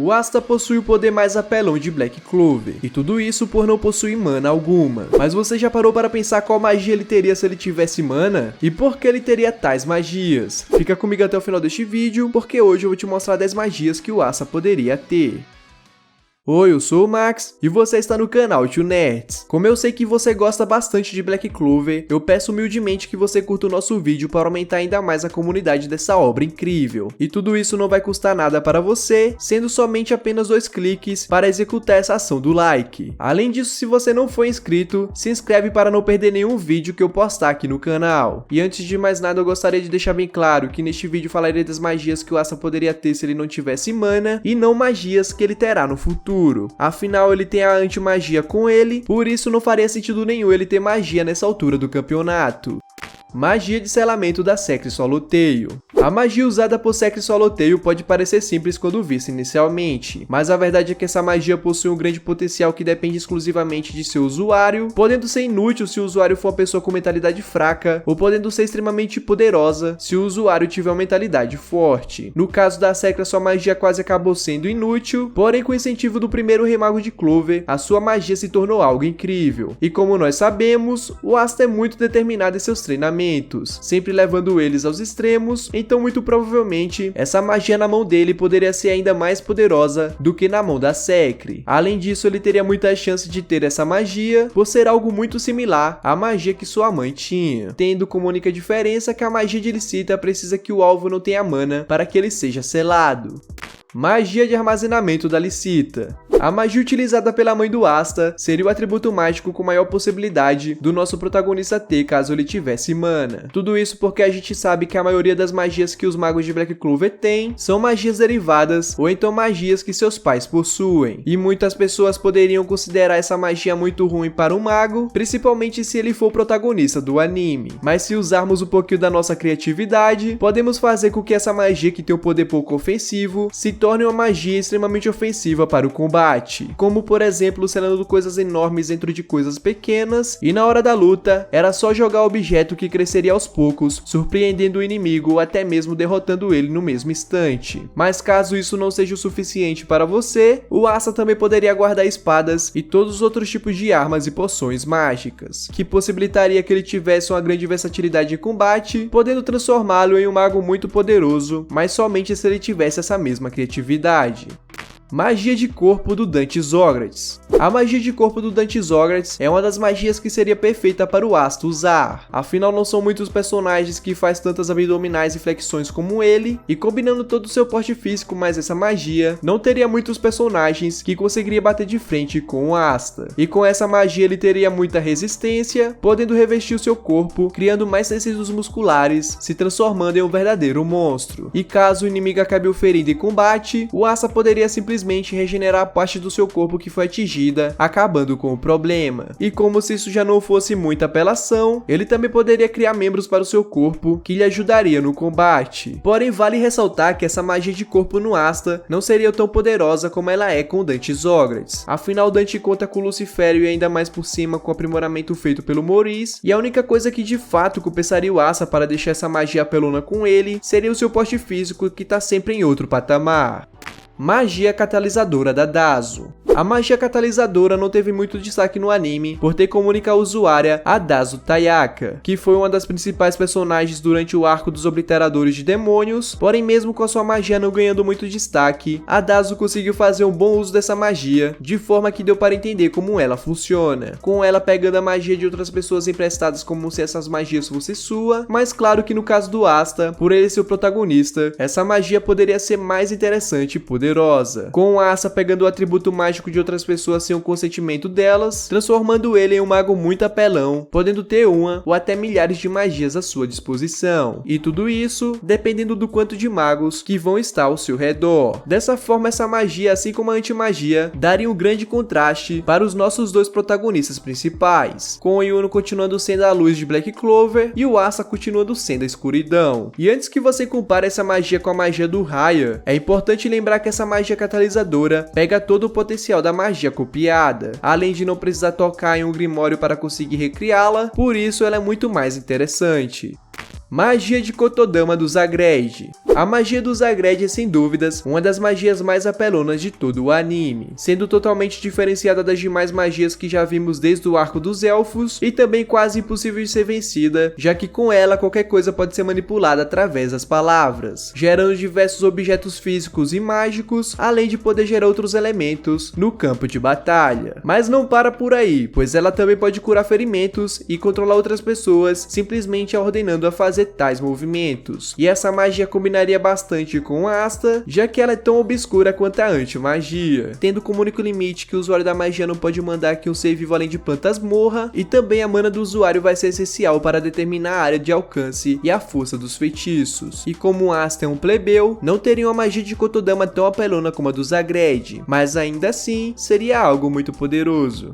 O Asta possui o poder mais apelão de Black Clover, e tudo isso por não possuir mana alguma. Mas você já parou para pensar qual magia ele teria se ele tivesse mana? E por que ele teria tais magias? Fica comigo até o final deste vídeo, porque hoje eu vou te mostrar 10 magias que o Asta poderia ter. Oi, eu sou o Max e você está no canal Tio Nerds. Como eu sei que você gosta bastante de Black Clover, eu peço humildemente que você curta o nosso vídeo para aumentar ainda mais a comunidade dessa obra incrível. E tudo isso não vai custar nada para você, sendo somente apenas 2 cliques para executar essa ação do like. Além disso, se você não for inscrito, se inscreve para não perder nenhum vídeo que eu postar aqui no canal. E antes de mais nada, eu gostaria de deixar bem claro que neste vídeo falarei das magias que o Asta poderia ter se ele não tivesse mana, e não magias que ele terá no futuro. Afinal, ele tem a anti-magia com ele, por isso não faria sentido nenhum ele ter magia nessa altura do campeonato. Magia de selamento da Secret Swallowtail. A magia usada por Secret Swallowtail pode parecer simples quando vista inicialmente, mas a verdade é que essa magia possui um grande potencial que depende exclusivamente de seu usuário, podendo ser inútil se o usuário for uma pessoa com mentalidade fraca, ou podendo ser extremamente poderosa se o usuário tiver uma mentalidade forte. No caso da Secret, sua magia quase acabou sendo inútil, porém com o incentivo do primeiro Remago de Clover, a sua magia se tornou algo incrível. E como nós sabemos, o Asta é muito determinado em seus treinamentos, sempre levando eles aos extremos, então muito provavelmente essa magia na mão dele poderia ser ainda mais poderosa do que na mão da Secret. Além disso, ele teria muita chance de ter essa magia por ser algo muito similar à magia que sua mãe tinha, tendo como única diferença que a magia de Licita precisa que o alvo não tenha mana para que ele seja selado. Magia de armazenamento da Licita. A magia utilizada pela mãe do Asta seria o atributo mágico com maior possibilidade do nosso protagonista ter caso ele tivesse mana. Tudo isso porque a gente sabe que a maioria das magias que os magos de Black Clover têm são magias derivadas ou então magias que seus pais possuem. E muitas pessoas poderiam considerar essa magia muito ruim para um mago, principalmente se ele for o protagonista do anime. Mas se usarmos um pouquinho da nossa criatividade, podemos fazer com que essa magia que tem um poder pouco ofensivo se torne uma magia extremamente ofensiva para o combate, como por exemplo selando coisas enormes dentro de coisas pequenas, e na hora da luta era só jogar o objeto que cresceria aos poucos, surpreendendo o inimigo ou até mesmo derrotando ele no mesmo instante. Mas caso isso não seja o suficiente para você, o Asta também poderia guardar espadas e todos os outros tipos de armas e poções mágicas, que possibilitaria que ele tivesse uma grande versatilidade em combate, podendo transformá-lo em um mago muito poderoso, mas somente se ele tivesse essa mesma criatividade. Magia de corpo do Dante Zogratis. A magia de corpo do Dante Zogratis é uma das magias que seria perfeita para o Asta usar. Afinal, não são muitos personagens que faz tantas abdominais e flexões como ele, e combinando todo o seu porte físico mais essa magia, não teria muitos personagens que conseguiria bater de frente com o Asta. E com essa magia ele teria muita resistência, podendo revestir o seu corpo, criando mais tecidos musculares, se transformando em um verdadeiro monstro. E caso o inimigo acabe o ferindo em combate, o Asta poderia simplesmente regenerar a parte do seu corpo que foi atingida, acabando com o problema. E como se isso já não fosse muita apelação, ele também poderia criar membros para o seu corpo que lhe ajudaria no combate. Porém, vale ressaltar que essa magia de corpo no Asta não seria tão poderosa como ela é com o Dante Zogratis. Afinal, Dante conta com o Lucifério e ainda mais por cima com o aprimoramento feito pelo Maurice, e a única coisa que de fato compensaria o Asta para deixar essa magia apelona com ele seria o seu porte físico, que está sempre em outro patamar. Magia catalisadora da Dazo. A magia catalisadora não teve muito destaque no anime por ter como única usuária a Dazo Tayaka, que foi uma das principais personagens durante o arco dos Obliteradores de Demônios, porém mesmo com a sua magia não ganhando muito destaque, a Dazo conseguiu fazer um bom uso dessa magia, de forma que deu para entender como ela funciona, com ela pegando a magia de outras pessoas emprestadas como se essas magias fossem sua, mas claro que no caso do Asta, por ele ser o protagonista, essa magia poderia ser mais interessante e poderosa, com o Asta pegando o atributo mágico de outras pessoas sem o consentimento delas, transformando ele em um mago muito apelão, podendo ter uma ou até milhares de magias à sua disposição. E tudo isso dependendo do quanto de magos que vão estar ao seu redor. Dessa forma, essa magia, assim como a antimagia, daria um grande contraste para os nossos dois protagonistas principais, com o Yuno continuando sendo a luz de Black Clover e o Asta continuando sendo a escuridão. E antes que você compare essa magia com a magia do Raya, é importante lembrar que essa magia catalisadora pega todo o potencial da magia copiada, além de não precisar tocar em um grimório para conseguir recriá-la, por isso ela é muito mais interessante. Magia de Kotodama do Zagreid. A magia do Zagreid é sem dúvidas uma das magias mais apelonas de todo o anime, sendo totalmente diferenciada das demais magias que já vimos desde o arco dos elfos e também quase impossível de ser vencida, já que com ela qualquer coisa pode ser manipulada através das palavras, gerando diversos objetos físicos e mágicos, além de poder gerar outros elementos no campo de batalha. Mas não para por aí, pois ela também pode curar ferimentos e controlar outras pessoas simplesmente ordenando a fazer tais movimentos. E essa magia combinaria bastante com Asta, já que ela é tão obscura quanto a anti-magia, tendo como único limite que o usuário da magia não pode mandar que um ser vivo além de plantas morra, e também a mana do usuário vai ser essencial para determinar a área de alcance e a força dos feitiços. E como Asta é um plebeu, não teria uma magia de Kotodama tão apelona como a do Zagreid, mas ainda assim seria algo muito poderoso.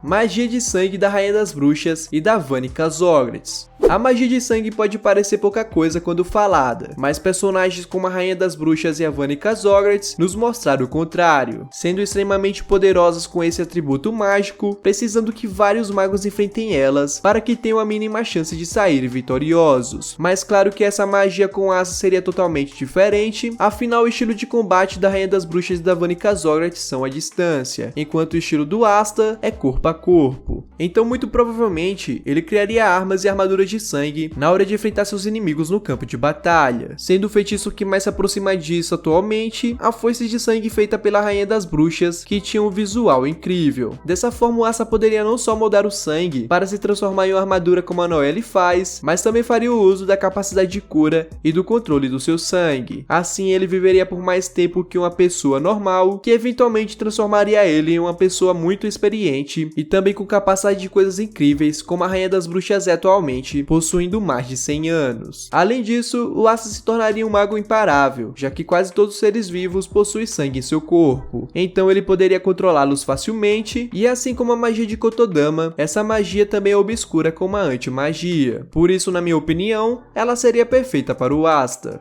Magia de sangue da Rainha das Bruxas e da Vani Kazogretz. A magia de sangue pode parecer pouca coisa quando falada, mas personagens como a Rainha das Bruxas e a Vani Kazogretz nos mostraram o contrário, sendo extremamente poderosas com esse atributo mágico, precisando que vários magos enfrentem elas para que tenham a mínima chance de sair vitoriosos. Mas claro que essa magia com asa seria totalmente diferente, afinal o estilo de combate da Rainha das Bruxas e da Vani Kazogretz são à distância, enquanto o estilo do Asta é corpo a corpo. Então muito provavelmente ele criaria armas e armaduras de sangue na hora de enfrentar seus inimigos no campo de batalha, sendo o feitiço que mais se aproxima disso atualmente a foice de sangue feita pela Rainha das Bruxas, que tinha um visual incrível. Dessa forma o Asta poderia não só moldar o sangue para se transformar em uma armadura como a Noelle faz, mas também faria o uso da capacidade de cura e do controle do seu sangue. Assim ele viveria por mais tempo que uma pessoa normal, que eventualmente transformaria ele em uma pessoa muito experiente e também com capacidade de coisas incríveis como a Rainha das Bruxas é atualmente, possuindo mais de 100 anos. Além disso, o Asta se tornaria um mago imparável, já que quase todos os seres vivos possuem sangue em seu corpo, então ele poderia controlá-los facilmente, e assim como a magia de Kotodama, essa magia também é obscura como a anti-magia. Por isso, na minha opinião, ela seria perfeita para o Asta.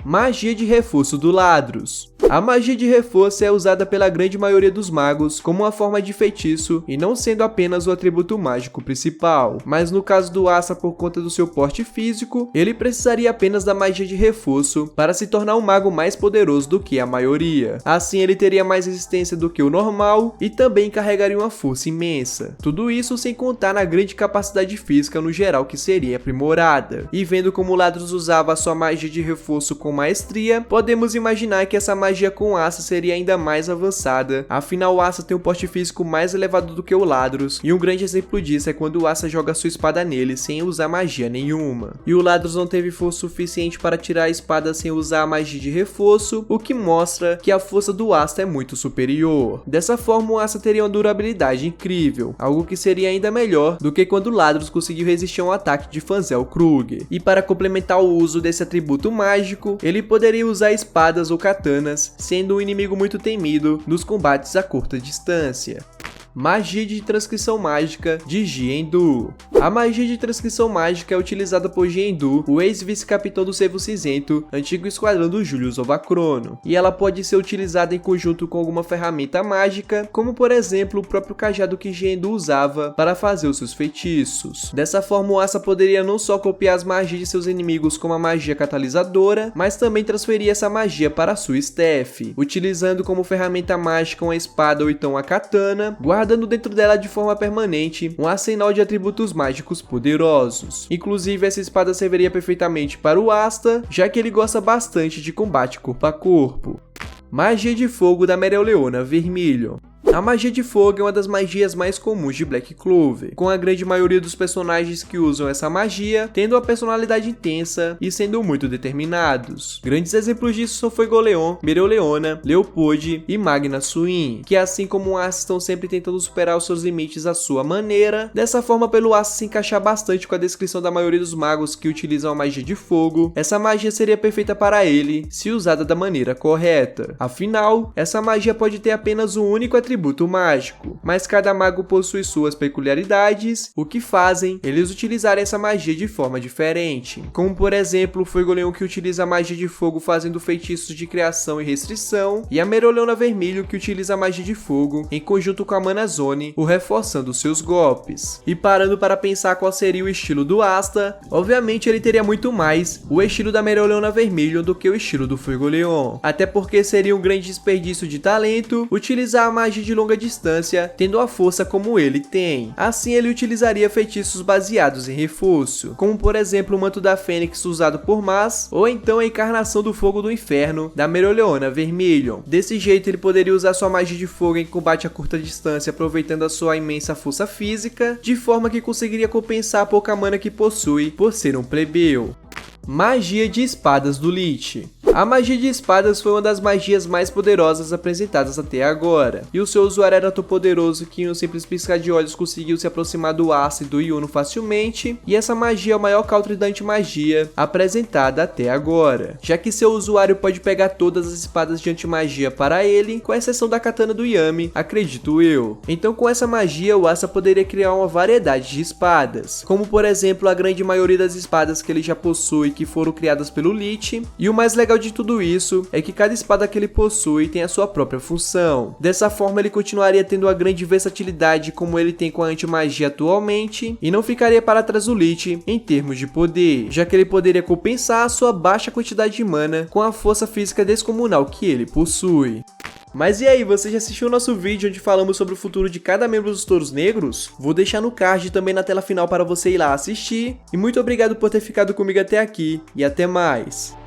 Magia de reforço do Ladros. A magia de reforço é usada pela grande maioria dos magos como uma forma de feitiço e não sendo apenas o atributo mágico principal, mas no caso do Asta, por conta do seu porte físico, ele precisaria apenas da magia de reforço para se tornar um mago mais poderoso do que a maioria. Assim ele teria mais resistência do que o normal e também carregaria uma força imensa. Tudo isso sem contar na grande capacidade física no geral que seria aprimorada. E vendo como o Ladros usava a sua magia de reforço com maestria, podemos imaginar que essa magia com Asta seria ainda mais avançada, afinal o Asta tem um porte físico mais elevado do que o Ladros, e um grande exemplo disso é quando o Asta joga sua espada nele sem usar magia nenhuma. E o Ladros não teve força suficiente para tirar a espada sem usar a magia de reforço, o que mostra que a força do Asta é muito superior. Dessa forma o Asta teria uma durabilidade incrível, algo que seria ainda melhor do que quando o Ladros conseguiu resistir a um ataque de Fanzel Kruger. E para complementar o uso desse atributo mágico, ele poderia usar espadas ou katanas, sendo um inimigo muito temido nos combates a curta distância. Magia de transcrição mágica de Jiendu. A magia de transcrição mágica é utilizada por Jiendu, o ex-vice-capitão do Cervo Cinzento, antigo esquadrão do Julius Ovacrono, e ela pode ser utilizada em conjunto com alguma ferramenta mágica, como por exemplo o próprio cajado que Jiendu usava para fazer os seus feitiços. Dessa forma o Asta poderia não só copiar as magias de seus inimigos como a magia catalisadora, mas também transferir essa magia para a sua staff, utilizando como ferramenta mágica uma espada ou então a katana, guardando dentro dela de forma permanente um arsenal de atributos mágicos poderosos. Inclusive essa espada serviria perfeitamente para o Asta, já que ele gosta bastante de combate corpo a corpo. Magia de fogo da Mereoleona Vermilion. A magia de fogo é uma das magias mais comuns de Black Clover, com a grande maioria dos personagens que usam essa magia tendo uma personalidade intensa e sendo muito determinados. Grandes exemplos disso são Fuegoleon, Mereoleona, Leopold e Magna Suin, que assim como o Asta estão sempre tentando superar os seus limites à sua maneira. Dessa forma, pelo Asta se encaixar bastante com a descrição da maioria dos magos que utilizam a magia de fogo, essa magia seria perfeita para ele se usada da maneira correta. Afinal, essa magia pode ter apenas um único atributo atributo mágico, mas cada mago possui suas peculiaridades, o que fazem eles utilizarem essa magia de forma diferente, como por exemplo o Fuegoleon que utiliza a magia de fogo fazendo feitiços de criação e restrição, e a Meroleona Vermelho que utiliza a magia de fogo em conjunto com a Manazone, o reforçando seus golpes. E parando para pensar qual seria o estilo do Asta, obviamente ele teria muito mais o estilo da Meroleona Vermelho do que o estilo do Fuegoleon, até porque seria um grande desperdício de talento utilizar a magia de longa distância tendo a força como ele tem. Assim ele utilizaria feitiços baseados em reforço, como por exemplo o Manto da Fênix usado por Mas, ou então a Encarnação do Fogo do Inferno da Meroleona Vermelho. Desse jeito ele poderia usar sua magia de fogo em combate a curta distância aproveitando a sua imensa força física, de forma que conseguiria compensar a pouca mana que possui por ser um plebeu. Magia de espadas do Lich. A magia de espadas foi uma das magias mais poderosas apresentadas até agora, e o seu usuário era tão poderoso que em um simples piscar de olhos conseguiu se aproximar do Asta e do Yuno facilmente, e essa magia é o maior counter da antimagia apresentada até agora, já que seu usuário pode pegar todas as espadas de antimagia para ele, com exceção da katana do Yami, acredito eu. Então com essa magia o Asta poderia criar uma variedade de espadas, como por exemplo a grande maioria das espadas que ele já possui que foram criadas pelo Lich, e o mais legal de tudo isso é que cada espada que ele possui tem a sua própria função. Dessa forma ele continuaria tendo uma grande versatilidade como ele tem com a antimagia atualmente, e não ficaria para trás do Lich em termos de poder, já que ele poderia compensar a sua baixa quantidade de mana com a força física descomunal que ele possui. Mas e aí, você já assistiu o nosso vídeo onde falamos sobre o futuro de cada membro dos Touros Negros? Vou deixar no card e também na tela final para você ir lá assistir. E muito obrigado por ter ficado comigo até aqui, e até mais!